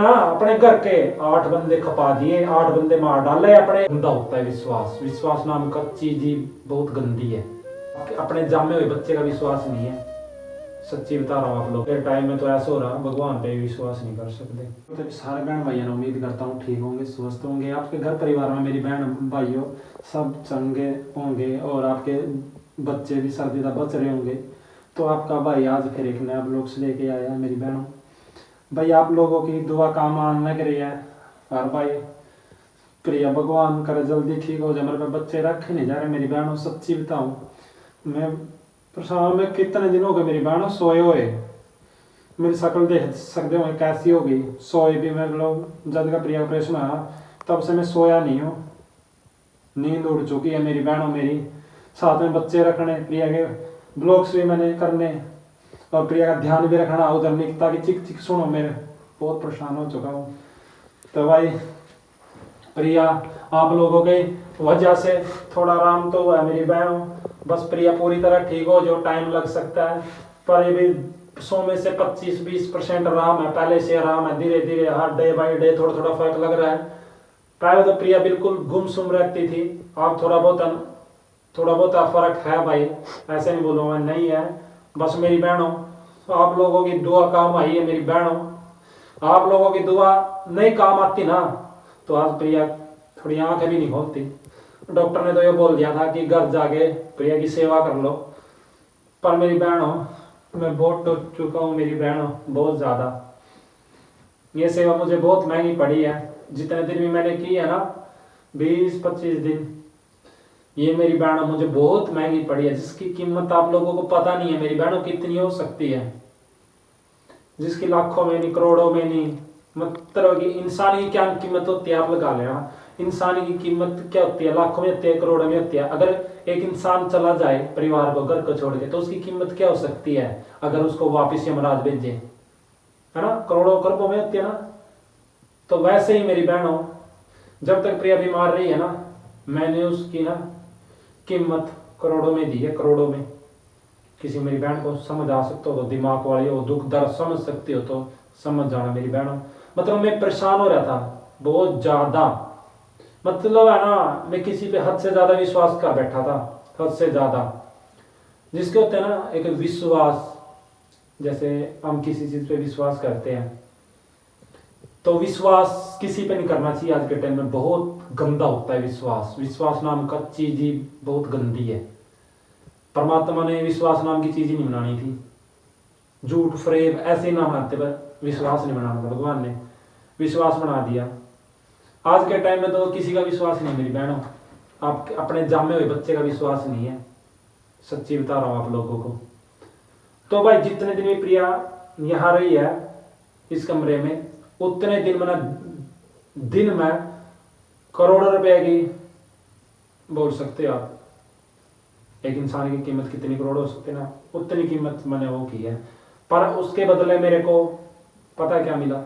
हाँ, अपने घर के 8 बंदे खपा दिए, 8 बंदे मार डाले अपने। गंदा होता है विश्वास। विश्वास नाम का चीज ही बहुत गंदी है। अपने जामे हुए बच्चे का विश्वास नहीं है। सच्ची बता रहा हूँ आप लोग के टाइम में तो ऐसा हो रहा, भगवान पे विश्वास नहीं कर सकते। तो सारे बहन भाइयों ने उम्मीद करता हूँ ठीक होंगे, स्वस्थ होंगे। आपके घर परिवार में मेरी बहन भाइयों सब चंगे होंगे और आपके बच्चे भी सर्दी का बच रहे होंगे। तो आपका भाई आज फिर एक नया ब्लॉग्स लेके आया है मेरी बहनों। भाई आप लोगों की दुआ काम आने के लिए है और भाई प्रिया भगवान करे जल्दी ठीक हो जाए। मेरे पे बच्चे रखे नहीं जा रहे मेरी बहनों। सच्ची बताऊं मैं परेशान में कितने दिन हो गए मेरी बहनों सोए हुए। मेरी शक्ल देख सकते हो कैसी हो गई। सोए भी मैं लोग जब का प्रिया ऑपरेशन आया तब से मैं सोया नहीं हूँ। नींद उड़ चुकी है मेरी बहनों। मेरी साथ में बच्चे रखने, प्रिया के ब्लॉग्स भी मैंने करने और प्रिया का ध्यान भी रखना उधर निकता की चिक चिक सुनो। मेरे बहुत परेशान हो चुका हूँ। तो भाई प्रिया आप लोगों के वजह से थोड़ा आराम तो हुआ है मेरी बहनों। बस प्रिया पूरी तरह ठीक हो जो टाइम लग सकता है, पर ये भी 100 में से 25-20% आराम है। पहले से आराम है, धीरे धीरे हर डे बाई डे थोड़ा थोड़ा फर्क लग रहा है। पहले तो प्रिया बिल्कुल गुमसुम रहती थी, अब थोड़ा बहुत फर्क है भाई। ऐसे नहीं बोलूँगा नहीं है। बस मेरी बहनों आप लोगों की दुआ काम आई है मेरी बहनों। आप लोगों की दुआ नहीं काम आती ना तो आज प्रिया थोड़ी आंखें भी नहीं खोलती। डॉक्टर ने तो ये बोल दिया था कि घर जाके प्रिया की सेवा कर लो। पर मेरी बहनों मैं बहुत टूट चुका हूँ मेरी बहनों, बहुत ज़्यादा। ये सेवा मुझे बहुत महंगी पड़ी है। जितने दिन भी मैंने की है ना, 20-25 दिन, ये मेरी बहनों मुझे बहुत महंगी पड़ी है। जिसकी कीमत आप लोगों को पता नहीं है मेरी बहनों कितनी हो सकती है, जिसकी लाखों में नहीं, करोड़ों में नहीं। मतलब कि इंसान की क्या कीमत होती है आप लगा लेना। इंसान की कीमत क्या होती है, लाखों में होती है, करोड़ों में होती है। अगर एक इंसान चला जाए परिवार को, घर को छोड़ के, तो उसकी कीमत क्या हो सकती है अगर उसको वापिस यमराज भेजे, है ना, करोड़ों खरबों में होती है ना। तो वैसे ही मेरी बहनों जब तक प्रिया बीमार रही है ना, मैंने उसकी ना कीमत करोड़ों में दी है, करोड़ों में। किसी मेरी बहन को समझ आ सकता हो तो, दिमाग वाली हो, दुख दर्द समझ सकती हो तो समझ जाना मेरी बहनों। मतलब मैं परेशान हो रहा था बहुत ज्यादा। मतलब है ना, मैं किसी पे हद से ज्यादा विश्वास कर बैठा था, हद से ज्यादा। जिसके होते हैं ना एक विश्वास, जैसे हम किसी चीज पे विश्वास करते हैं तो विश्वास किसी पे नहीं करना चाहिए। आज के टाइम में बहुत गंदा होता है विश्वास। विश्वास नाम का चीज ही बहुत गंदी है। परमात्मा ने विश्वास नाम की चीज ही नहीं बनानी थी। झूठ फ्रेब ऐसे ही ना बनाते, पर विश्वास नहीं बनाना था, भगवान ने विश्वास बना दिया। आज के टाइम में तो किसी का विश्वास नहीं मेरी बहनों। आप अपने जामे हुए बच्चे का विश्वास नहीं है। सच्ची बता रहा हूं आप लोगों को। तो भाई जितने दिन में प्रिया यहाँ रही है इस कमरे में, उतने दिन मैंने दिन में करोड़ों रुपए की, बोल सकते हो आप एक इंसान की कीमत कितनी करोड़ हो सकती है ना, उतनी कीमत मैंने वो की है। पर उसके बदले मेरे को पता क्या मिला।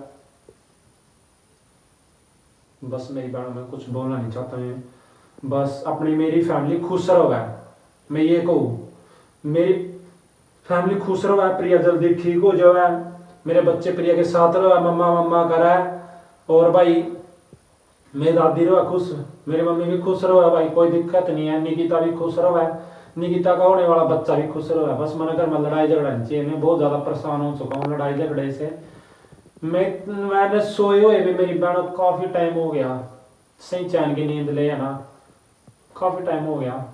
बस मेरी बात में कुछ बोलना नहीं चाहता मैं, बस अपनी मेरी फैमिली खुश रहो। मैं ये कहूँ मेरी फैमिली खुश रहो, प्रिया जल्दी ठीक हो जाए, मेरे बच्चे प्रिया के साथ रहो, मम्मा मम्मा करा। और भाई मेरी दादी रहो खुश, मेरी मम्मी भी खुश रहो भाई, कोई दिक्कत नहीं है। निकिता भी खुश रहो है, निकिता का होने वाला बच्चा भी खुश रहो है। बस मन घर में लड़ाई झगड़ा नहीं चाहिए। मैं बहुत ज्यादा परेशान हो चुका हूँ लड़ाई झगड़े से। मैंने सोए हुए भी मेरी बहनों काफी टाइम हो गया, सही चैन की नींद ले है ना, काफी टाइम हो गया।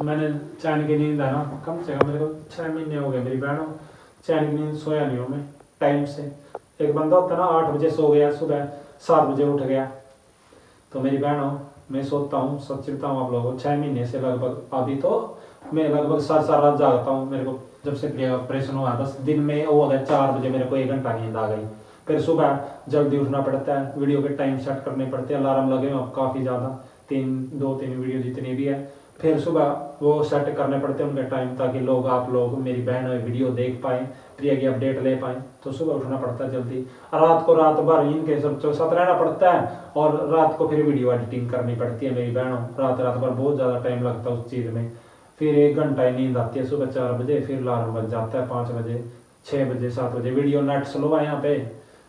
मैंने चैन की नींद है ना, कम से कम मेरे को 6 महीने हो गए मेरी बहनों, चैन की नींद सोया नहीं हूँ मैं टाइम से। एक बंदा होता है ना 8 बजे सो गया, सुबह 7 बजे उठ गया। तो मेरी बहनों मैं सोता हूँ, सच बताऊँ आप लोगों को, 6 महीने से लगभग। अभी तो मैं लगभग 7 रात जागता हूँ। मेरे को जब से प्रिया ऑपरेशन हुआ, बस दिन में वो हो गया 4 बजे मेरे को 1 घंटा नींद आ गई। फिर सुबह जल्दी उठना पड़ता है, वीडियो के टाइम सेट करने पड़ते हैं, अलार्म लगे हुए काफ़ी ज़्यादा, 2-3 वीडियो जितनी भी है। फिर सुबह वो सेट करने पड़ते हैं उनके टाइम, ताकि लोग आप लोग मेरी बहन वीडियो देख पाएँ, प्रिया की अपडेट ले पाएँ। तो सुबह उठना पड़ता है जल्दी, रात को रात भर इनके सब साथ रहना पड़ता है, और रात को फिर वीडियो एडिटिंग करनी पड़ती है मेरी बहनों। रात भर बहुत ज़्यादा टाइम लगता है उस चीज़ में। फिर 1 घंटा ही नींद आती है सुबह 4 बजे, फिर अलार्म बज जाता है 5 बजे, 6 बजे, 7 बजे। वीडियो नेट स्लो है यहाँ पे,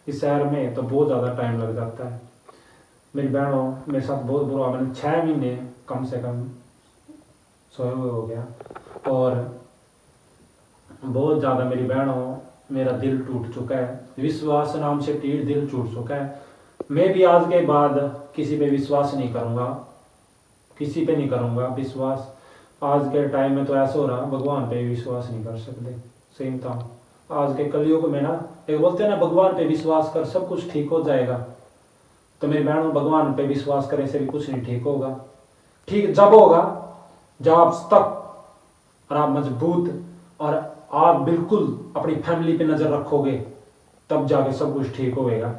इस शहर में तो बहुत ज़्यादा टाइम लग जाता है। मेरी बहनों मेरे साथ बहुत बुरा, मैंने 6 महीने कम से कम सोए हुए हो गया, और बहुत ज़्यादा मेरी बहनों मेरा दिल टूट चुका है। विश्वास नाम से तीर दिल टूट चुका है। मैं भी आज के बाद किसी पे विश्वास नहीं करूँगा, किसी पे नहीं करूँगा विश्वास। आज के टाइम में तो ऐसा हो रहा, भगवान पे विश्वास नहीं कर सकते। सेम था आज के कलयुग में ना, एक बोलते हैं ना भगवान पे विश्वास कर सब कुछ ठीक हो जाएगा। तो मेरी बहनों भगवान पे विश्वास करने से भी कुछ नहीं ठीक होगा। ठीक जब होगा जब आप तक और आप मजबूत और आप बिल्कुल अपनी फैमिली पे नजर रखोगे, तब जाके सब कुछ ठीक होएगा।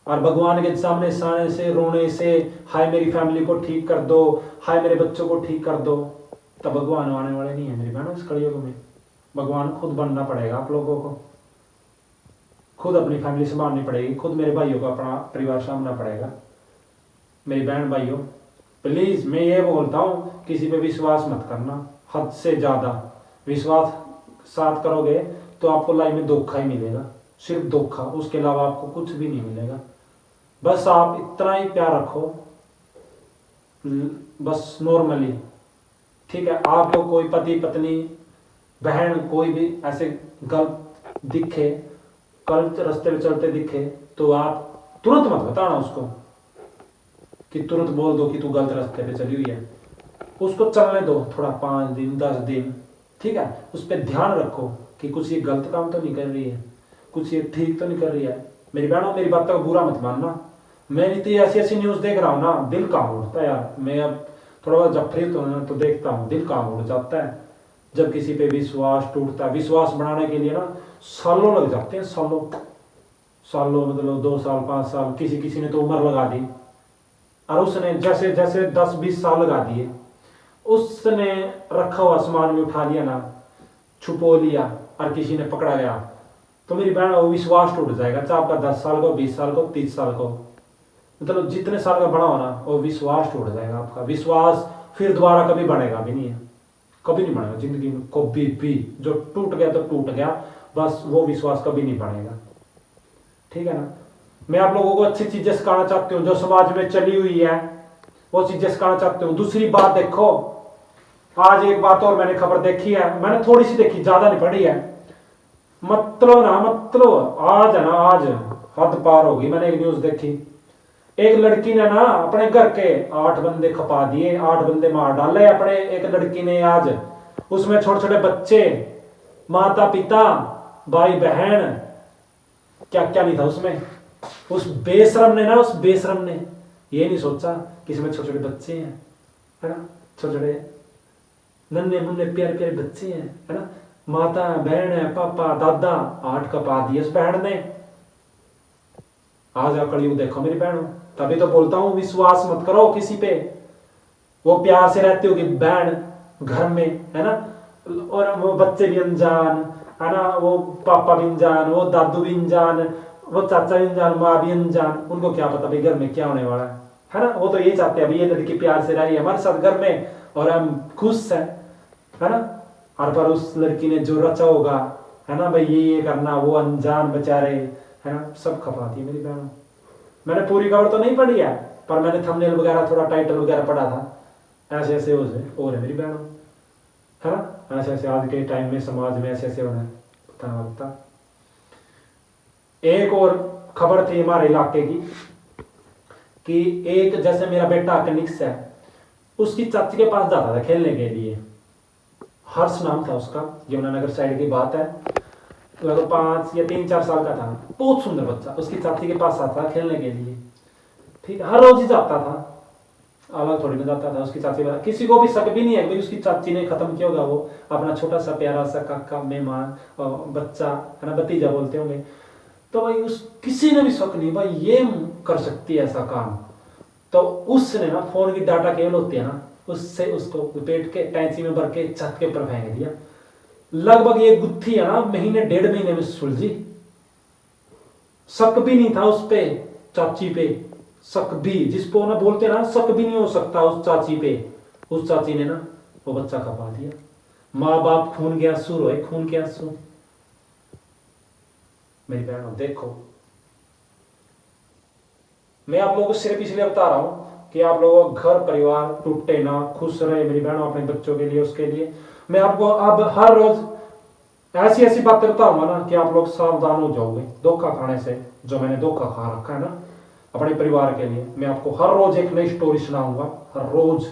और भगवान के सामने साने से रोने से हाय मेरी फैमिली को ठीक कर दो, हाय मेरे बच्चों को ठीक कर दो, तब भगवान आने वाले नहीं है मेरी बहनों। इस कलयुग में भगवान खुद बनना पड़ेगा आप लोगों को, खुद अपनी फैमिली संभालनी पड़ेगी, खुद मेरे भाइयों को अपना परिवार सामना पड़ेगा। मेरी बहन भाइयों प्लीज मैं ये बोलता हूँ, किसी पे विश्वास मत करना। हद से ज्यादा विश्वास साथ करोगे तो आपको लाइफ में धोखा ही मिलेगा, सिर्फ धोखा, उसके अलावा आपको कुछ भी नहीं मिलेगा। बस आप इतना ही प्यार रखो, बस नॉर्मली, ठीक है। आपको कोई पति पत्नी बहन कोई भी ऐसे गलत दिखे, गलत रास्ते पे चलते दिखे, तो आप तुरंत मत बताना उसको कि तुरंत बोल दो कि तू गलत रास्ते पे चली हुई है। उसको चलने दो थोड़ा, 5 दिन 10 दिन, ठीक है। उस पर ध्यान रखो कि कुछ ये गलत काम तो नहीं कर रही है, कुछ ये ठीक तो नहीं कर रही है। मेरी बहनों मेरी बात का बुरा मत मानना, मैं इतनी ऐसी ऐसी न्यूज देख रहा हूँ ना, दिल काम उठता है यार। मैं अब थोड़ा बहुत जब फ्री तो देखता हूँ, दिल काम उठ जाता है जब किसी पे विश्वास टूटता है। विश्वास बढ़ाने के लिए ना सालों लग जाते हैं, सालों सालों, मतलब 2 साल 5 साल, किसी किसी ने तो उम्र लगा दी। और उसने जैसे जैसे 10-20 साल लगा दिए, उसने रखा हुआ सामान भी उठा लिया ना, छुपो लिया, और किसी ने पकड़ा गया, तो मेरी बहन वो विश्वास टूट जाएगा। चाहे आपका 10 साल को, 20 साल को, 30 साल को, मतलब जितने साल का बड़ा हो ना, वो विश्वास टूट जाएगा आपका। विश्वास फिर दोबारा कभी बढ़ेगा भी नहीं है, कभी नहीं बढ़ेगा जिंदगी में कभी भी। जो टूट गया तो टूट गया, बस वो विश्वास कभी नहीं बढ़ेगा, ठीक है ना। मैं आप लोगों को अच्छी चीजें सिखाना चाहती हूँ, जो समाज में चली हुई है वो चीजें सिखाना चाहती हूँ। दूसरी बात देखो, आज एक बात और मैंने खबर देखी है, मैंने थोड़ी सी देखी, ज्यादा नहीं पढ़ी है, मतलब आज है ना, आज हद पार होगी। मैंने एक न्यूज देखी, एक लड़की ने ना अपने घर के 8 बंदे खपा दिए, 8 बंदे मार डाले अपने एक लड़की ने आज। उसमें छोटे छोटे बच्चे, माता पिता, भाई बहन, क्या क्या नहीं था उसमें। उस बेशरम ने ये नहीं सोचा कि इसमें छोटे छोटे बच्चे हैं, है ना, छोटे छोटे नन्हे मुन्ने प्यारे प्यारे बच्चे हैं, है ना, माता बहन है, पापा दादा, 8 कपा दिए उस बहन ने। आज कलयुग देखो मेरी बहनों, तभी तो बोलता हूं विश्वास मत करो किसी पे। वो प्यार से रहते हो कि बहन घर में, है ना, और वो बच्चे भी अनजान, है ना, वो पापा भी अनजान, वो दादू भी अनजान, वो चाचा भी अनजान, माँ भी अनजान। उनको क्या पता भाई घर में क्या होने वाला है ना। वो तो ये चाहते हैं अभी ये लड़की प्यार से रह रही है हमारे साथ घर में और हम खुश हैं, है ना। और पर उस लड़की ने जो रचा होगा, है ना भाई, ये करना, वो अनजान बेचारे, है ना, सब खपा दिए मेरी बहनों। मैंने पूरी खबर तो नहीं पढ़ी है, पर मैंने थंबनेल वगैरह थोड़ा टाइटल वगैरह पढ़ा था। ऐसे ऐसे हो रहे मेरी बहनों, है ना, ऐसे ऐसे आज के टाइम में समाज में ऐसे ऐसे हो रहा है, पता ना लगता। एक और खबर थी हमारे इलाके की कि एक, जैसे मेरा बेटा कनिक्स है, उसकी चाची के पास जाता था खेलने के लिए, हर्ष नाम था उसका, यमुनानगर साइड की बात है, लगभग 5 या 3-4 साल का था, बहुत सुंदर बच्चा। उसकी चाची के पास आता था खेलने के लिए, ठीक है, हर रोज ही जाता था, अलग थोड़ी ना जाता था। उसकी चाची, किसी को भी शक भी नहीं है कि उसकी चाची ने खत्म किया होगा वो अपना छोटा सा प्यारा सा काका मेहमान बच्चा, है ना, भतीजा बोलते होंगे। तो भाई उस किसी ने भी शक नहीं भाई ये कर सकती है ऐसा काम। तो उसने ना फोन की डाटा केबल होती है ना, उससे उसको लपेट के टैंची में भर के छत के ऊपर फेंक दिया। लगभग ये गुत्थी है ना 1.5 महीने में सुलझी। शक भी नहीं था उस पे, चाची पे शक भी, जिसको ना बोलते ना शक भी नहीं हो सकता उस चाची पे, उस चाची ने ना वो बच्चा खपा दिया। माँ बाप खून के आंसू रोए, खून के आंसू। मेरी बहनों देखो, मैं आप लोगों को सिर्फ इसलिए बता रहा हूँ कि आप लोगों का घर परिवार टूटे ना, खुश रहे मेरी बहनों अपने बच्चों के लिए। उसके लिए मैं आपको अब हर रोज ऐसी ऐसी बातें बताऊंगा ना कि आप लोग सावधान हो जाओगे धोखा खाने से, जो मैंने धोखा खा रखा है ना अपने परिवार के लिए। मैं आपको हर रोज एक नई स्टोरी सुनाऊंगा, हर रोज,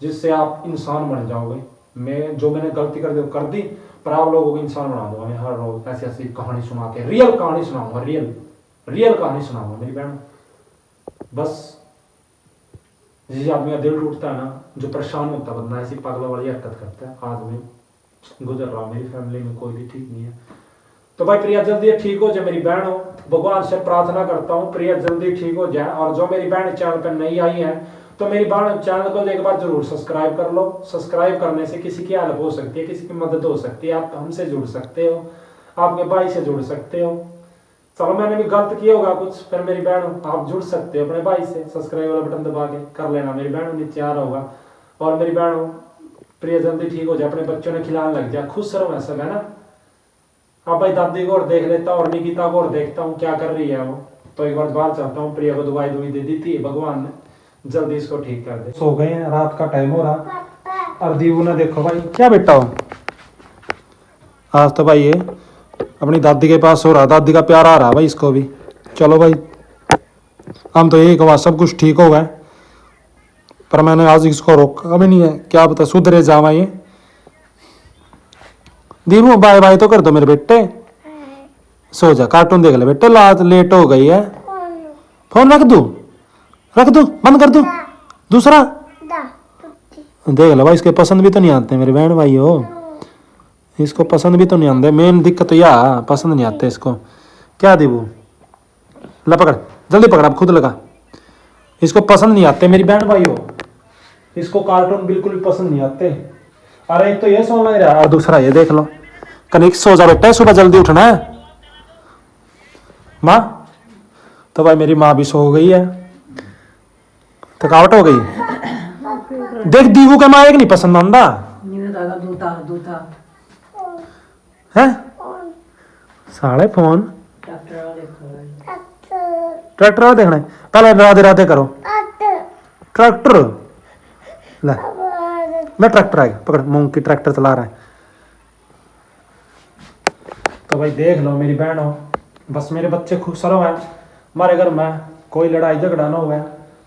जिससे आप इंसान बन जाओगे। मैंने गलती कर दी, पर आप लोगों को इंसान बना दूंगा। मैं हर रोज ऐसी ऐसी कहानी सुना के रियल कहानी सुनाऊंगा, रियल कहानी सुनाऊंगा मेरी बहन। बस जिस आदमी का दिल टूटता है ना, जो परेशान होता है बंदा, ऐसी पागलों वाली हरकत करता है। आज मैं गुजर रहा हूँ, मेरी फैमिली में कोई भी ठीक नहीं है। तो भाई प्रिया जल्दी ठीक हो जाए मेरी बहन हो, भगवान से प्रार्थना करता हूँ प्रिया जल्दी ठीक हो जाए। और जो मेरी बहन चैनल पर नई आई है तो मेरी बहन चैनल को एक बार जरूर सब्सक्राइब कर लो। सब्सक्राइब करने से किसी की हेल्प हो सकती है, किसी की मदद हो सकती है। आप हमसे जुड़ सकते हो, आपके भाई से जुड़ सकते हो। चलो मैंने भी गलत किया होगा कुछ, फिर मेरी बहन आप जुड़ सकते हो अपने भाई से, सब्सक्राइब वाला बटन दबा के कर लेना मेरी बहन, नीचे आ रहा होगा। और मेरी बहन प्रिया जल्दी ठीक हो जाए, अपने बच्चों ने खिलाने लग जाए, खुश रहो ऐसा है ना। अब भाई दादी को और देख लेता हूँ और निकिता को और देखता हूँ क्या कर रही है वो। तो एक बार बाहर चलता हूँ, प्रिया को दवाई दे दी थी भगवान ने, जल्दी इसको ठीक कर दे। सो गए हैं, रात का टाइम हो रहा। और दीवू ने देखो भाई क्या बेटा हो, आज तो भाई ये अपनी दादी के पास हो रहा, दादी का प्यार आ रहा भाई इसको भी। चलो भाई हम तो यही कहा सब कुछ ठीक होगा, पर मैंने आज इसको रोका भी नहीं है, क्या पता सुधरे जावा ये। दीवू बाय बाय तो कर दो मेरे बेटे, सो जा कार्टून देख ले बेटे, लेट हो गई है। फोन रख दू बंद कर दू, दूसरा देख लो भाई, इसके पसंद भी तो नहीं आते मेरे बहन भाई हो, इसको पसंद भी तो नहीं आते। मेन दिक्कत तो यह पसंद नहीं आते इसको। क्या दीबू ला पकड़, जल्दी पकड़, आप खुद लगा। इसको पसंद नहीं आते मेरी बहन भाई हो, इसको कार्टून बिल्कुल भी पसंद नहीं आते। अरे एक तो ये सो लग रहा है और दूसरा ये देख लो। कनिक सो जा बेटा, सुबह जल्दी उठना है। माँ तो भाई मेरी माँ भी सो गई है, थकावट हो गई। देख दीवू के माँ एक नहीं पसंद आंदा है साले फोन ट्रैक्टर वाला देखना है, पहले राधे राधे करो। ट्रैक्टर ले, मैं ट्रैक्टर आएगा पकड़, मूंग की ट्रैक्टर चला रहा है। तो भाई देख लो मेरी बहन हो, बस मेरे बच्चे खुश रहो है, हमारे घर में कोई लड़ाई झगड़ा ना हुआ,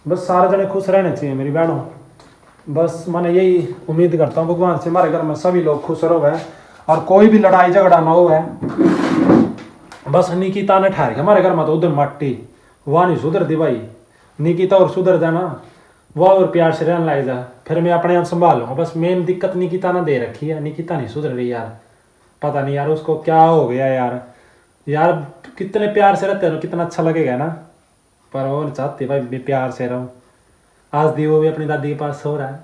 बस सारे जने खुश रहने चाहिए मेरी बहन हो। बस मैंने यही उम्मीद करता हूँ भगवान से, हमारे घर में सभी लोग खुश रहो है और कोई भी लड़ाई झगड़ा ना हो है। बस निकिता ने ठहर गया हमारे घर में, तो उधर मट्टी वह नहीं सुधरती भाई। निकिता और सुधर जाना, वह और प्यार से रहने लग जा, फिर मैं अपने आप संभाल लूँगा। बस मेन दिक्कत निकिता ने दे रखी है, निकिता नहीं सुधर रही यार, पता नहीं यार उसको क्या हो गया यार कितने प्यार से रहते हैं कितना अच्छा लगेगा ना, पर वो चाहती भाई मैं प्यार से रहूँ। आज दी वो भी अपनी दादी के पास सो रहा है,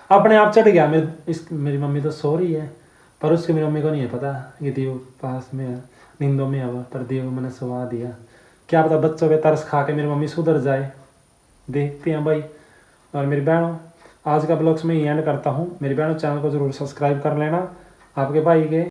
अपने आप चढ़ गया। मेरी मम्मी तो सो रही है, पर उसकी मेरी मम्मी को नहीं है पता कि दीव पास में है, नींदों में है, पर दीव मैंने सुला दिया। क्या पता बच्चों पे तरस खा के मेरी मम्मी सुधर जाए, देखते हैं भाई। और मेरी बहनों आज का ब्लॉग्स में ही एंड करता हूँ। मेरी बहनों चैनल को जरूर सब्सक्राइब कर लेना, आपके भाई के